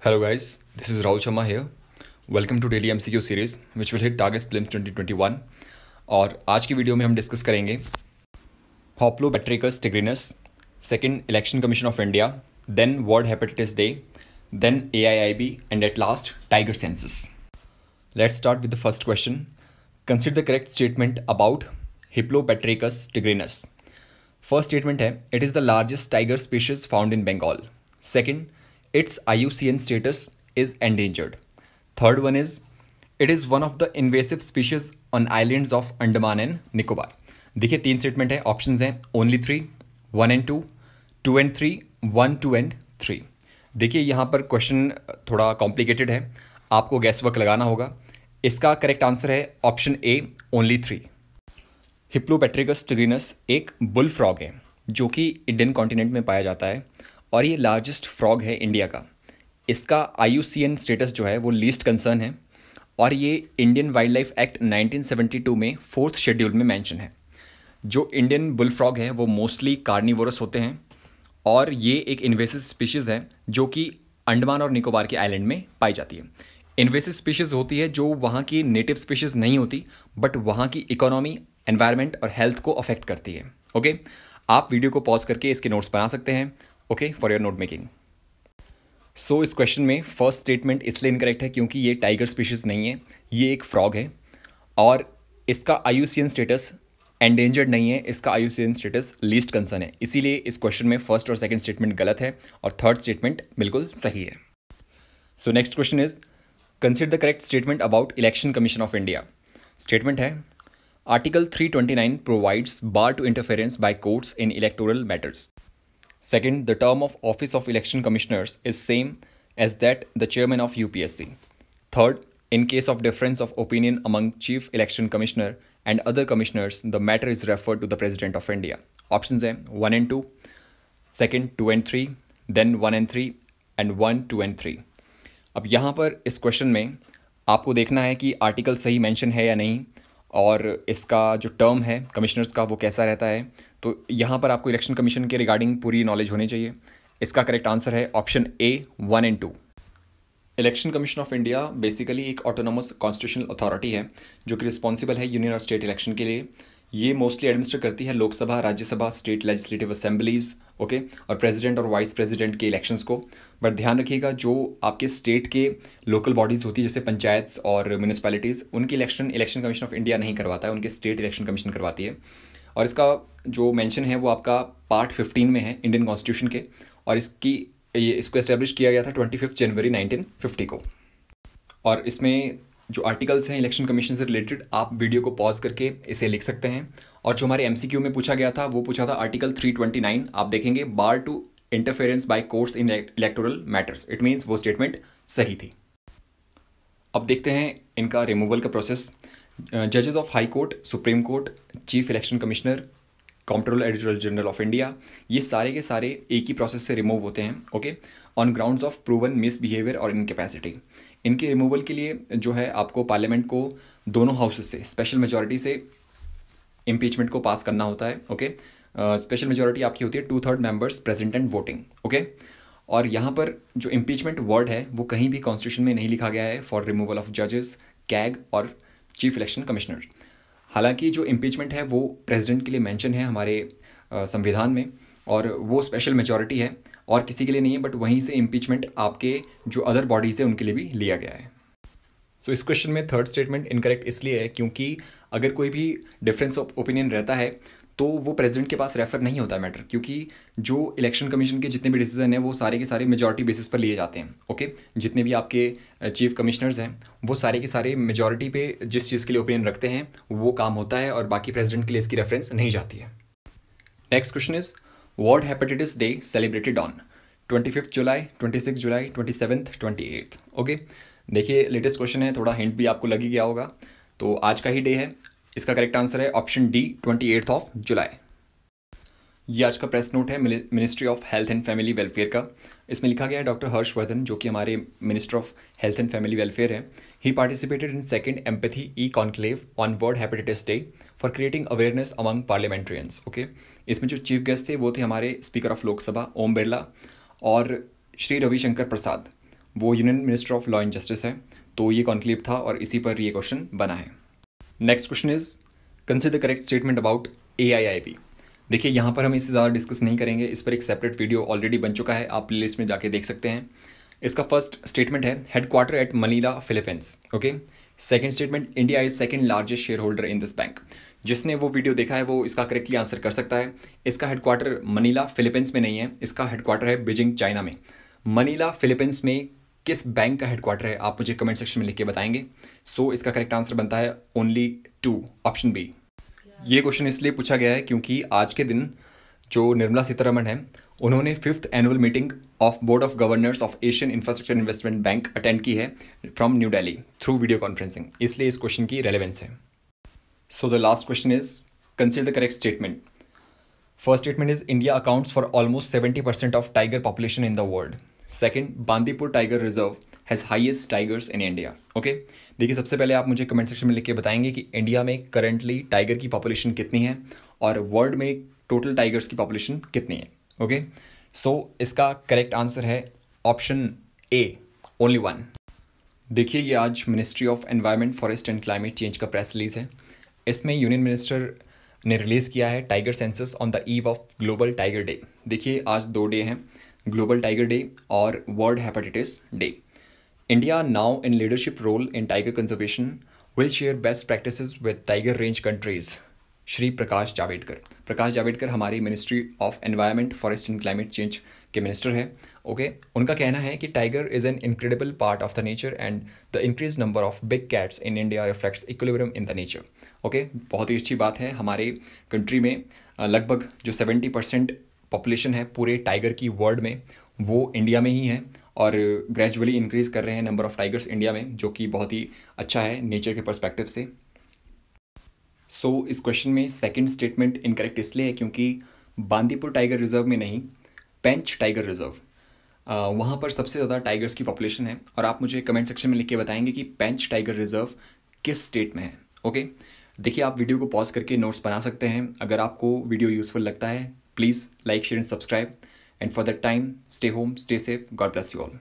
Hello guys, this is Rahul Sharma here. Welcome to Daily MCQ series which will hit targets prelims 2021 और आज की video में हम discuss करेंगे Hoplobactericus tigrinus, second Election Commission of India, then World Hepatitis Day, then AIIB and at last Tiger Census. Let's start with the first question. Consider the correct statement about Hoplobactericus tigrinus. First statement है, it is the largest tiger species found in Bengal. Second, its IUCN status is endangered. Third one is, it is one of the invasive species on islands of Andaman and Nicobar. देखिए तीन statement है, options हैं only 3, 1 and 2, 2 and 3, 1, 2 and 3. देखिए यहाँ पर question थोड़ा complicated है, आपको गैस वर्क लगाना होगा. इसका करेक्ट आंसर है ऑप्शन ए, ओनली 3. हिप्लोपैट्रिकस टिग्रिनस एक बुल फ्रॉग है जो कि इंडियन कॉन्टिनेंट में पाया जाता है और ये लार्जेस्ट फ्रॉग है इंडिया का. इसका IUCN स्टेटस जो है वो लीस्ट कंसर्न है और ये इंडियन वाइल्ड लाइफ एक्ट 1972 में 4th शेड्यूल में मेंशन है. जो इंडियन बुल फ्रॉग है वो मोस्टली कार्निवोरस होते हैं और ये एक इन्वेसिव स्पीशीज़ है जो कि अंडमान और निकोबार के आइलैंड में पाई जाती है. इन्वेसिव स्पीशीज़ होती है जो वहाँ की नेटिव स्पीशीज़ नहीं होती बट वहाँ की इकोनॉमी, एनवायरनमेंट और हेल्थ को अफेक्ट करती है. ओके, आप वीडियो को पॉज करके इसके नोट्स बना सकते हैं. Okay, for your note making. So इस क्वेश्चन में फर्स्ट स्टेटमेंट इसलिए इनकरेक्ट है क्योंकि ये टाइगर स्पीशीज़ नहीं है, ये एक फ्रॉग है और इसका IUCN स्टेटस एंडेंजर्ड नहीं है, इसका IUCN स्टेटस लीस्ट कंसर्न है. इसीलिए इस क्वेश्चन में फर्स्ट और सेकंड स्टेटमेंट गलत है और थर्ड स्टेटमेंट बिल्कुल सही है. So next question is, consider the correct statement about election commission of India. Statement है, article 329 provides bar to interference by courts in electoral matters. Second, the term of office of election commissioners is same as that the chairman of UPSC. Third, in case of difference of opinion among chief election commissioner and other commissioners, the matter is referred to the president of India. Options हैं 1 and 2, second 2 and 3, then 1 and 3 and 1, 2 and 3. अब यहाँ पर इस question में आपको देखना है कि आर्टिकल सही मेंशन है या नहीं और इसका जो टर्म है कमिश्नर्स का वो कैसा रहता है. तो यहाँ पर आपको इलेक्शन कमीशन के रिगार्डिंग पूरी नॉलेज होनी चाहिए. इसका करेक्ट आंसर है option A, 1 and 2. Election commission of India basically एक ऑटोनोमस कॉन्स्टिट्यूशनल अथॉरिटी है जो कि रिस्पॉन्सिबल है यूनियन और स्टेट इलेक्शन के लिए. ये मोस्टली एडमिनिस्टर करती है Lok Sabha, Rajya Sabha, state legislative assemblies, okay, और प्रेसिडेंट और वाइस प्रेसिडेंट के इलेक्शंस को. बट ध्यान रखिएगा जो आपके स्टेट के लोकल बॉडीज़ होती है जैसे पंचायत और म्यूनिसपैलिटीज़, उनकी इलेक्शन कमीशन ऑफ इंडिया नहीं करवाता है, उनके स्टेट इलेक्शन कमीशन करवाती है. और इसका जो मेंशन है वो आपका पार्ट 15 में है इंडियन कॉन्स्टिट्यूशन के और इसको एस्टेब्लिश किया गया था 25 जनवरी 1950 को. और इसमें जो आर्टिकल्स हैं इलेक्शन कमीशन से रिलेटेड आप वीडियो को पॉज करके इसे लिख सकते हैं. और जो हमारे MCQ में पूछा गया था वो पूछा था आर्टिकल 329, आप देखेंगे bar to interference by courts in electoral matters. It means वो स्टेटमेंट सही थी. अब देखते हैं इनका रिमूवल का प्रोसेस. जजेस of high court, supreme court, chief election commissioner, comptroller editor general of India, ये सारे के सारे एक ही प्रोसेस से रिमूव होते हैं. Okay, on grounds of proven misbehaviour और इनकैपेसिटी. इनके रिमूवल के लिए जो है आपको पार्लियामेंट को दोनों हाउसेस से स्पेशल मेजॉरिटी से इम्पीचमेंट को पास करना होता है. ओके, स्पेशल मेजॉरिटी आपकी होती है 2/3 members present and voting. Okay, और यहाँ पर जो इम्पीचमेंट वर्ड है वो कहीं भी कॉन्स्टिट्यूशन में नहीं लिखा गया है फॉर रिमूवल ऑफ जजेस, कैग और चीफ इलेक्शन कमिश्नर. हालांकि जो इम्पीचमेंट है वो प्रेसिडेंट के लिए मेंशन है हमारे संविधान में और वो स्पेशल मेजॉरिटी है और किसी के लिए नहीं है, बट वहीं से इम्पीचमेंट आपके जो अदर बॉडीज़ है उनके लिए भी लिया गया है. सो इस क्वेश्चन में थर्ड स्टेटमेंट इनकरेक्ट इसलिए है क्योंकि अगर कोई भी डिफरेंस ऑफ ओपिनियन रहता है तो वो प्रेसिडेंट के पास रेफर नहीं होता मैटर, क्योंकि जो इलेक्शन कमीशन के जितने भी डिसीजन हैं वो सारे के सारे मेजॉरिटी बेसिस पर लिए जाते हैं. ओके, जितने भी आपके चीफ कमिश्नर्स हैं वो सारे के सारे मेजॉरिटी पे जिस चीज़ के लिए ओपिनियन रखते हैं वो काम होता है और बाकी प्रेसिडेंट के लिए इसकी रेफरेंस नहीं जाती है. Next question is, world hepatitis day celebrated on 25 July, 26 July, 27th, 28th. Okay, देखिए लेटेस्ट क्वेश्चन है, थोड़ा हिंट भी आपको लग ही गया होगा. तो आज का ही डे है. इसका करेक्ट आंसर है ऑप्शन डी, 28th of जुलाई. ये आज का प्रेस नोट है ministry of health and family welfare का. इसमें लिखा गया है डॉक्टर हर्षवर्धन जो कि हमारे minister of health and family welfare है. He participated in second empathy E conclave on world hepatitis day for creating awareness among parliamentarians. Okay, इसमें जो चीफ गेस्ट थे वो थे हमारे स्पीकर ऑफ लोकसभा ओम बिरला और श्री रविशंकर प्रसाद. वो union minister of law and justice है। तो ये कॉन्क्लेव था और इसी पर ये क्वेश्चन बना है। Next question is consider the correct statement about AIIB। देखिए यहाँ पर हम इससे ज़्यादा डिस्कस नहीं करेंगे, इस पर एक सेपरेट वीडियो ऑलरेडी बन चुका है, आप प्लेलिस्ट में जाके देख सकते हैं। इसका फर्स्ट स्टेटमेंट है headquarter at Manila Philippines. Okay. Second statement India is second largest share holder in this bank. जिसने वो वीडियो देखा है वो इसका करेक्टली आंसर कर सकता है। इसका हेडक्वार्टर मनीला फिलीपींस में नहीं है, इसका हेडक्वार्टर है बीजिंग चाइना में। मनीला फिलीपींस में किस बैंक का हेडक्वार्टर है आप मुझे कमेंट सेक्शन में लिख के बताएंगे। सो इसका करेक्ट आंसर बनता है ओनली 2, ऑप्शन बी। ये क्वेश्चन इसलिए पूछा गया है क्योंकि आज के दिन जो निर्मला सीतारमण है उन्होंने 5th annual meeting of board of governors of Asian infrastructure investment bank attend की है from new Delhi through video conferencing, इसलिए इस क्वेश्चन की रेलेवेंस है। So the last question is consider the correct statement. First statement is India accounts for almost 70% of tiger population in the world. Second, Bandipur tiger reserve has highest tigers in India. Okay. देखिए सबसे पहले आप मुझे comment section में लिख के बताएंगे कि इंडिया में करंटली टाइगर की पॉपुलेशन कितनी है और वर्ल्ड में टोटल टाइगर्स की पॉपुलेशन कितनी है। ओके। सो इसका करेक्ट आंसर है ऑप्शन ए, ओनली 1। देखिए ये आज ministry of environment forest and climate change का प्रेस रिलीज है। इसमें यूनियन मिनिस्टर ने रिलीज़ किया है tiger census on the eve of global tiger day. देखिए आज 2 डे हैं, ग्लोबल टाइगर डे और world hepatitis day. India now in leadership role in tiger conservation will share best practices with tiger range countries. Shri Prakash Javadekar. Prakash Javadekar हमारी ministry of environment forest and climate change के minister है। Okay. उनका कहना है कि tiger is an incredible part of the nature and the increase number of big cats in India reflects equilibrium in the nature. Okay. बहुत ही अच्छी बात है, हमारे कंट्री में लगभग जो 70% पॉपुलेशन है पूरे टाइगर की वर्ल्ड में वो इंडिया में ही है और ग्रेजुअली इंक्रीज़ कर रहे हैं नंबर ऑफ टाइगर्स इंडिया में, जो कि बहुत ही अच्छा है नेचर के पर्सपेक्टिव से। सो इस क्वेश्चन में सेकंड स्टेटमेंट इनकरेक्ट इसलिए है क्योंकि बांदीपुर टाइगर रिजर्व में नहीं, पेंच टाइगर रिजर्व वहाँ पर सबसे ज़्यादा टाइगर्स की पॉपुलेशन है और आप मुझे कमेंट सेक्शन में लिख के बताएंगे कि पेंच टाइगर रिजर्व किस स्टेट में है। ओके। देखिए आप वीडियो को पॉज करके नोट्स बना सकते हैं। अगर आपको वीडियो यूजफुल लगता है please like, share and subscribe. And for that time stay home, stay safe, God bless you all.